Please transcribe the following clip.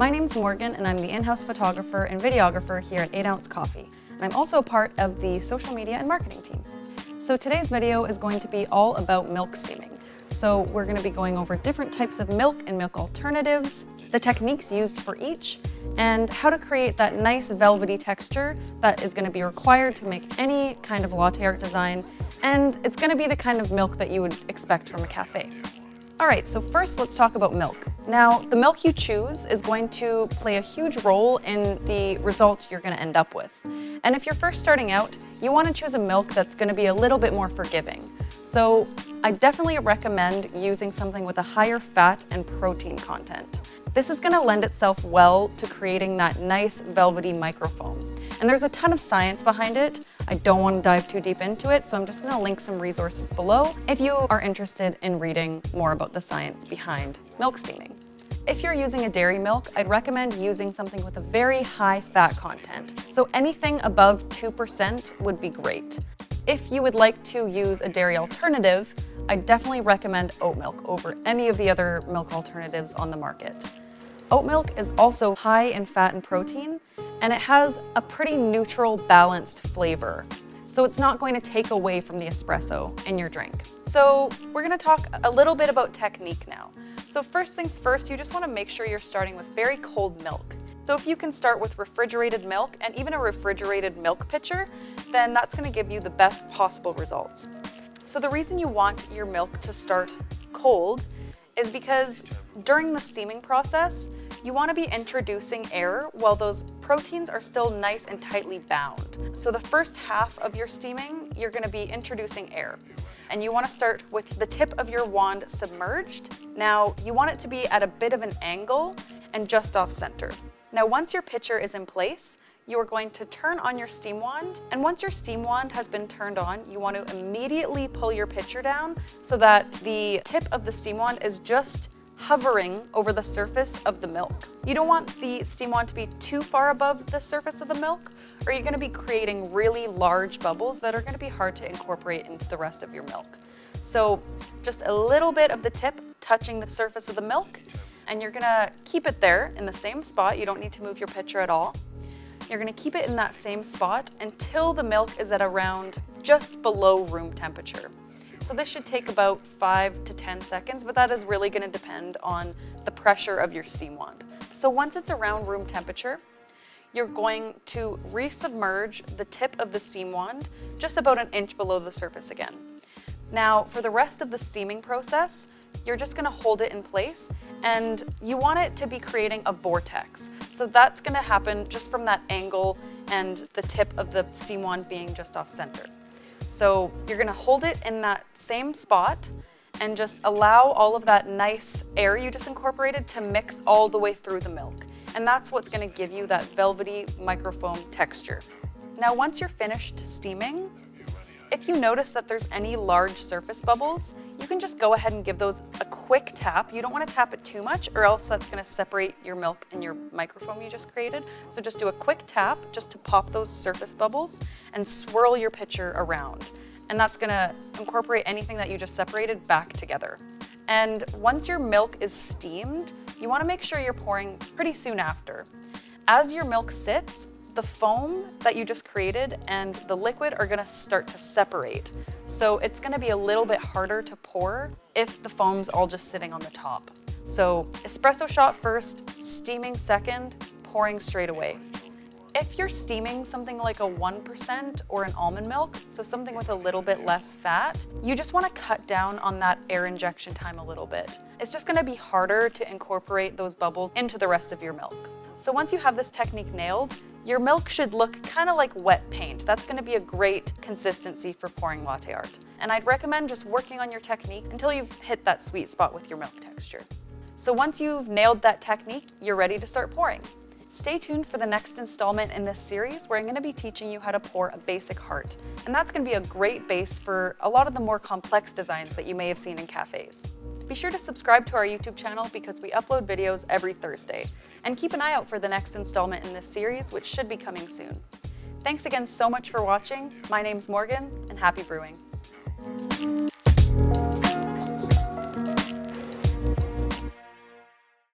My name's Morgan and I'm the in-house photographer and videographer here at 8 Ounce Coffee. And I'm also a part of the social media and marketing team. So today's video is going to be all about milk steaming. So we're going to be going over different types of milk and milk alternatives, the techniques used for each, and how to create that nice velvety texture that is going to be required to make any kind of latte art design, and it's going to be the kind of milk that you would expect from a cafe. Alright, so first let's talk about milk. Now, the milk you choose is going to play a huge role in the results you're going to end up with. And if you're first starting out, you want to choose a milk that's going to be a little bit more forgiving. So I definitely recommend using something with a higher fat and protein content. This is going to lend itself well to creating that nice velvety microfoam. And there's a ton of science behind it. I don't want to dive too deep into it, so I'm just going to link some resources below if you are interested in reading more about the science behind milk steaming. If you're using a dairy milk, I'd recommend using something with a very high fat content. So anything above 2% would be great. If you would like to use a dairy alternative, I definitely recommend oat milk over any of the other milk alternatives on the market. Oat milk is also high in fat and protein, and it has a pretty neutral, balanced flavor. So it's not going to take away from the espresso in your drink. So we're going to talk a little bit about technique now. So first things first, you just want to make sure you're starting with very cold milk. So if you can start with refrigerated milk and even a refrigerated milk pitcher, then that's going to give you the best possible results. So the reason you want your milk to start cold is because during the steaming process, you want to be introducing air while those proteins are still nice and tightly bound. So the first half of your steaming, you're going to be introducing air. And you want to start with the tip of your wand submerged. Now, you want it to be at a bit of an angle and just off center. Now, once your pitcher is in place, you are going to turn on your steam wand, and once your steam wand has been turned on, you want to immediately pull your pitcher down so that the tip of the steam wand is just hovering over the surface of the milk. You don't want the steam wand to be too far above the surface of the milk, or you're going to be creating really large bubbles that are going to be hard to incorporate into the rest of your milk. So just a little bit of the tip touching the surface of the milk, and you're going to keep it there in the same spot. You don't need to move your pitcher at all. You're going to keep it in that same spot until the milk is at around just below room temperature. So this should take about 5 to 10 seconds, but that is really going to depend on the pressure of your steam wand. So once it's around room temperature, you're going to resubmerge the tip of the steam wand just about an inch below the surface again. Now, for the rest of the steaming process, you're just going to hold it in place, and you want it to be creating a vortex. So that's going to happen just from that angle and the tip of the steam wand being just off center. So you're going to hold it in that same spot and just allow all of that nice air you just incorporated to mix all the way through the milk. And that's what's going to give you that velvety microfoam texture. Now, once you're finished steaming, if you notice that there's any large surface bubbles, you can just go ahead and give those a quick tap. You don't want to tap it too much, or else that's going to separate your milk and your microfoam you just created. So just do a quick tap just to pop those surface bubbles and swirl your pitcher around. And that's going to incorporate anything that you just separated back together. And once your milk is steamed, you want to make sure you're pouring pretty soon after. As your milk sits, the foam that you just created and the liquid are going to start to separate. So it's going to be a little bit harder to pour if the foam's all just sitting on the top. So espresso shot first, steaming second, pouring straight away. If you're steaming something like a 1% or an almond milk, so something with a little bit less fat, you just want to cut down on that air injection time a little bit. It's just going to be harder to incorporate those bubbles into the rest of your milk. So once you have this technique nailed, your milk should look kind of like wet paint. That's going to be a great consistency for pouring latte art. And I'd recommend just working on your technique until you've hit that sweet spot with your milk texture. So once you've nailed that technique, you're ready to start pouring. Stay tuned for the next installment in this series where I'm going to be teaching you how to pour a basic heart. And that's going to be a great base for a lot of the more complex designs that you may have seen in cafes. Be sure to subscribe to our YouTube channel because we upload videos every Thursday. And keep an eye out for the next installment in this series, which should be coming soon. Thanks again so much for watching. My name's Morgan, and happy brewing.